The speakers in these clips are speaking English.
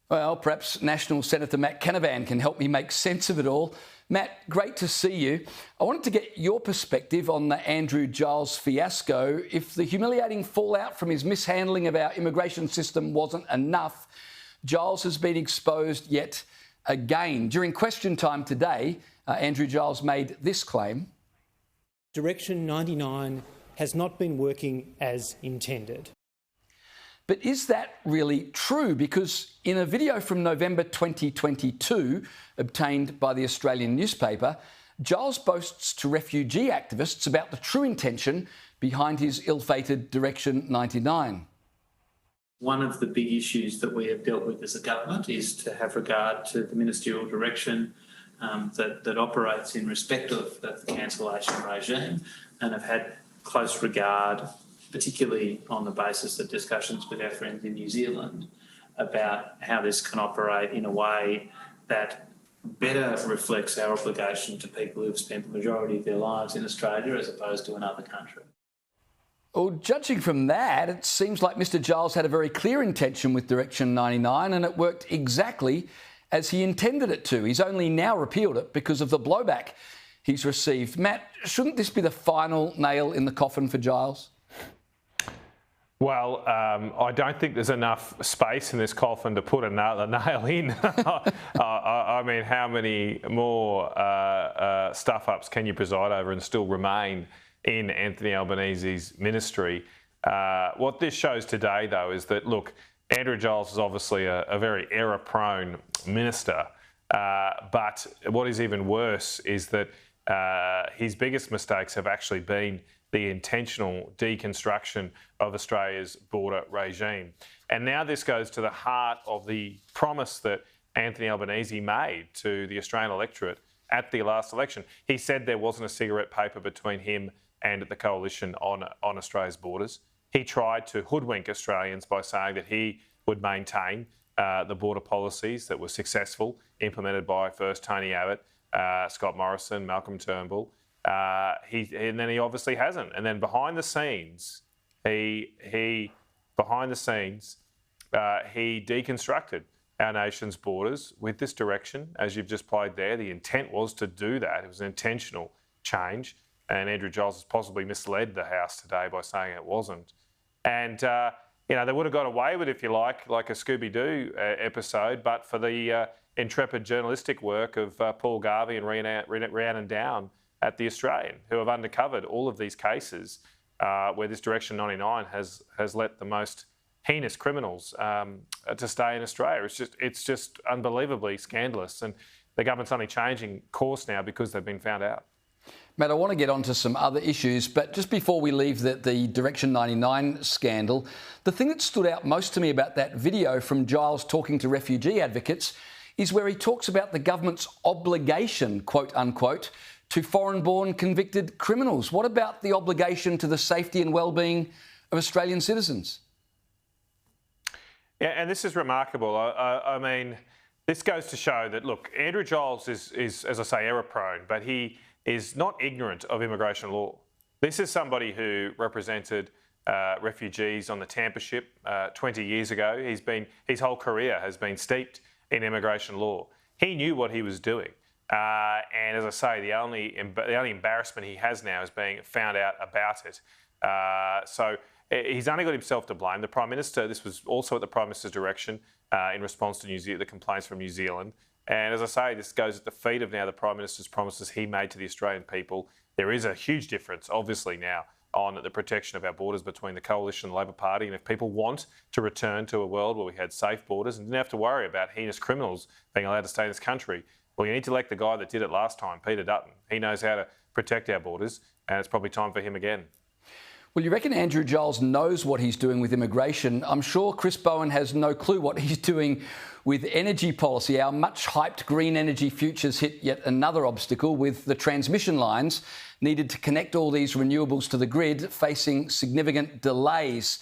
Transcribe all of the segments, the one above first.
Well, perhaps National Senator Matt Canavan can help me make sense of it all. Matt, great to see you. I wanted to get your perspective on the Andrew Giles fiasco. If the humiliating fallout from his mishandling of our immigration system wasn't enough, Giles has been exposed yet again. During question time today, Andrew Giles made this claim. Direction 99 has not been working as intended. But is that really true? Because in a video from November 2022, obtained by the Australian newspaper, Giles boasts to refugee activists about the true intention behind his ill-fated Direction 99. One of the big issues that we have dealt with as a government is to have regard to the ministerial direction that operates in respect of the cancellation regime, and have had close regard, particularly on the basis of discussions with our friends in New Zealand, about how this can operate in a way that better reflects our obligation to people who have spent the majority of their lives in Australia as opposed to another country. Well, judging from that, it seems like Mr Giles had a very clear intention with Direction 99 and it worked exactly as he intended it to. He's only now repealed it because of the blowback he's received. Matt, shouldn't this be the final nail in the coffin for Giles? Well, I don't think there's enough space in this coffin to put another nail in. I mean, how many more stuff-ups can you preside over and still remain in Anthony Albanese's ministry? What this shows today, though, is that, look, Andrew Giles is obviously a very error-prone minister, but what is even worse is that his biggest mistakes have actually been the intentional deconstruction of Australia's border regime. And now this goes to the heart of the promise that Anthony Albanese made to the Australian electorate at the last election. He said there wasn't a cigarette paper between him and the coalition on Australia's borders. He tried to hoodwink Australians by saying that he would maintain the border policies that were successful, implemented by first Tony Abbott, Scott Morrison, Malcolm Turnbull. And then he obviously hasn't. And then behind the scenes, he deconstructed our nation's borders with this direction, as you've just played there. The intent was to do that. It was an intentional change. And Andrew Giles has possibly misled the House today by saying it wasn't. And, they would have got away with it, if you like a Scooby-Doo episode, but for the intrepid journalistic work of Paul Garvey and Rhiannon Down at the Australian, who have uncovered all of these cases where this Direction 99 has let the most heinous criminals to stay in Australia. It's just unbelievably scandalous, and the government's only changing course now because they've been found out. Matt, I want to get on to some other issues, but just before we leave the Direction 99 scandal, the thing that stood out most to me about that video from Giles talking to refugee advocates is where he talks about the government's obligation, quote unquote, to foreign-born convicted criminals. What about the obligation to the safety and well-being of Australian citizens? Yeah, and this is remarkable. I mean, this goes to show that, look, Andrew Giles is, as I say, error-prone, but he is not ignorant of immigration law. This is somebody who represented refugees on the Tampa ship 20 years ago. His whole career has been steeped in immigration law. He knew what he was doing. And as I say, the only embarrassment he has now is being found out about it. So he's only got himself to blame. The Prime Minister, this was also at the Prime Minister's direction in response to the complaints from New Zealand. And as I say, this goes at the feet of now the Prime Minister's promises he made to the Australian people. There is a huge difference, obviously, now on the protection of our borders between the Coalition and the Labor Party. And if people want to return to a world where we had safe borders and didn't have to worry about heinous criminals being allowed to stay in this country, well, you need to elect the guy that did it last time, Peter Dutton. He knows how to protect our borders, and it's probably time for him again. Well, you reckon Andrew Giles knows what he's doing with immigration. I'm sure Chris Bowen has no clue what he's doing with energy policy. Our much-hyped green energy futures hit yet another obstacle with the transmission lines needed to connect all these renewables to the grid facing significant delays.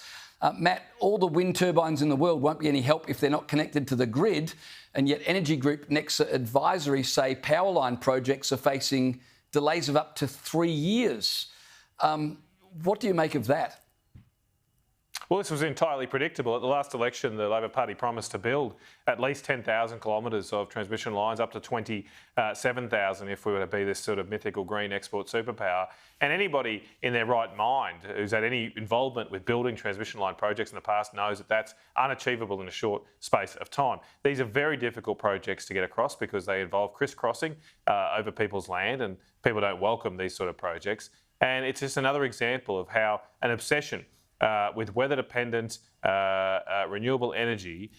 Matt, all the wind turbines in the world won't be any help if they're not connected to the grid, and yet Energy Group Nexa Advisory say power line projects are facing delays of up to 3 years. What do you make of that? Well, this was entirely predictable. At the last election, the Labor Party promised to build at least 10,000 kilometres of transmission lines, up to 27,000 if we were to be this sort of mythical green export superpower. And anybody in their right mind who's had any involvement with building transmission line projects in the past knows that that's unachievable in a short space of time. These are very difficult projects to get across because they involve crisscrossing over people's land, and people don't welcome these sort of projects. And it's just another example of how an obsession with weather-dependent renewable energy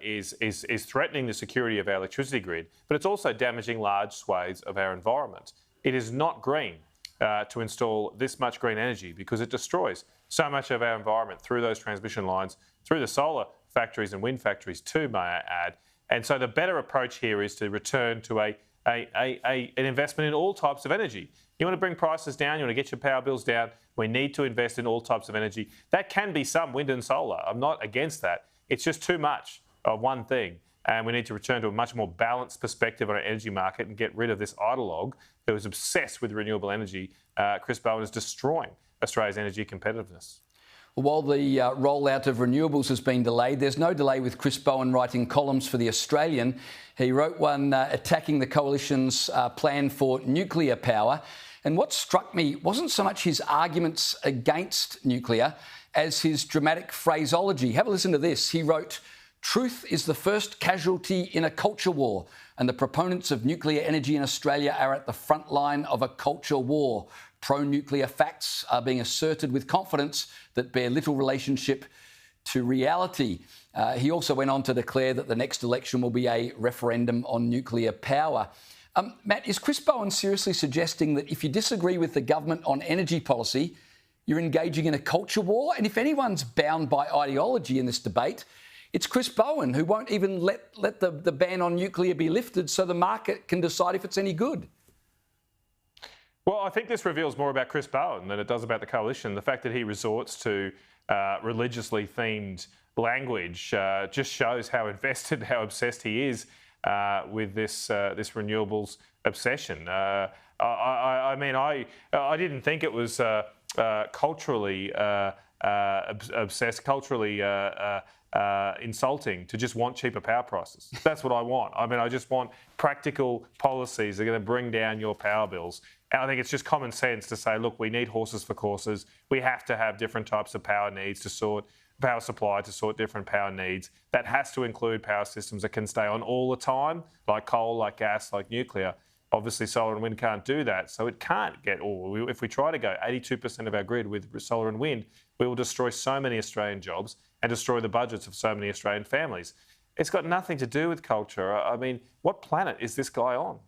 is threatening the security of our electricity grid, but it's also damaging large swathes of our environment. It is not green to install this much green energy because it destroys so much of our environment through those transmission lines, through the solar factories and wind factories too, may I add. And so the better approach here is to return to an investment in all types of energy. You want to bring prices down, you want to get your power bills down, we need to invest in all types of energy. That can be some wind and solar. I'm not against that. It's just too much of one thing. And we need to return to a much more balanced perspective on our energy market and get rid of this ideologue that was obsessed with renewable energy. Chris Bowen is destroying Australia's energy competitiveness. While the rollout of renewables has been delayed, there's no delay with Chris Bowen writing columns for The Australian. He wrote one attacking the Coalition's plan for nuclear power. And what struck me wasn't so much his arguments against nuclear as his dramatic phraseology. Have a listen to this. He wrote, "Truth is the first casualty in a culture war, and the proponents of nuclear energy in Australia are at the front line of a culture war. Pro-nuclear facts are being asserted with confidence that bear little relationship to reality." He also went on to declare that the next election will be a referendum on nuclear power. Matt, is Chris Bowen seriously suggesting that if you disagree with the government on energy policy, you're engaging in a culture war? And if anyone's bound by ideology in this debate, it's Chris Bowen, who won't even let the ban on nuclear be lifted so the market can decide if it's any good. Well, I think this reveals more about Chris Bowen than it does about the Coalition. The fact that he resorts to religiously themed language just shows how invested, how obsessed he is with this renewables obsession. I mean, I didn't think it was culturally obsessed, culturally insulting to just want cheaper power prices. That's what I want. I mean, I just want practical policies that are going to bring down your power bills. And I think it's just common sense to say, look, we need horses for courses. We have to have different types of power needs to sort power supply to sort different power needs. That has to include power systems that can stay on all the time, like coal, like gas, like nuclear. Obviously, solar and wind can't do that, so it can't get all. If we try to go 82% of our grid with solar and wind, we will destroy so many Australian jobs and destroy the budgets of so many Australian families. It's got nothing to do with culture. I mean, what planet is this guy on?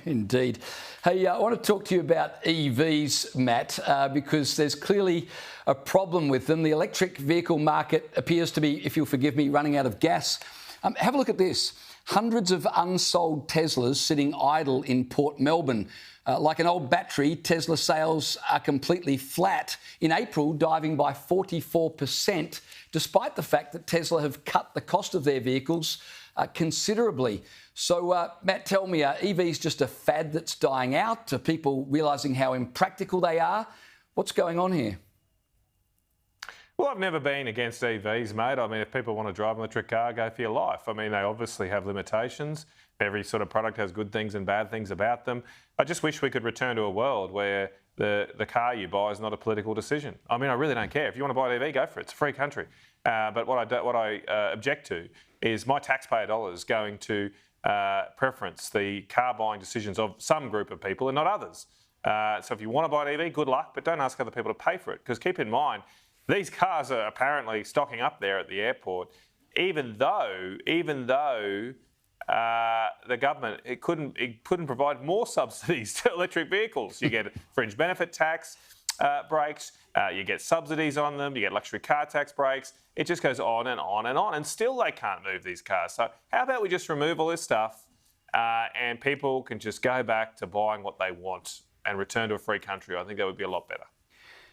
Indeed. Hey, I want to talk to you about EVs, Matt, because there's clearly a problem with them. The electric vehicle market appears to be, if you'll forgive me, running out of gas. Have a look at this. Hundreds of unsold Teslas sitting idle in Port Melbourne. Like an old battery, Tesla sales are completely flat. In April, diving by 44%, despite the fact that Tesla have cut the cost of their vehicles considerably. So, Matt, tell me, are EVs just a fad that's dying out? Are people realising how impractical they are? What's going on here? Well, I've never been against EVs, mate. I mean, if people want to drive an electric car, go for your life. I mean, they obviously have limitations. Every sort of product has good things and bad things about them. I just wish we could return to a world where the car you buy is not a political decision. I mean, I really don't care. If you want to buy an EV, go for it. It's a free country. But what I object to is my taxpayer dollars going to preference the car buying decisions of some group of people and not others. So if you want to buy an EV, good luck, but don't ask other people to pay for it. Because keep in mind, these cars are apparently stocking up there at the airport, even though the government it couldn't provide more subsidies to electric vehicles. You get fringe benefit tax breaks, you get subsidies on them, you get luxury car tax breaks. It just goes on and on and on, and still they can't move these cars. So how about we just remove all this stuff and people can just go back to buying what they want and return to a free country? I think that would be a lot better.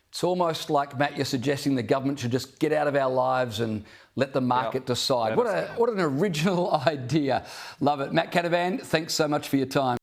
It's almost like, Matt, you're suggesting the government should just get out of our lives and let the market decide. What an original idea. Love it. Matt Canavan, thanks so much for your time.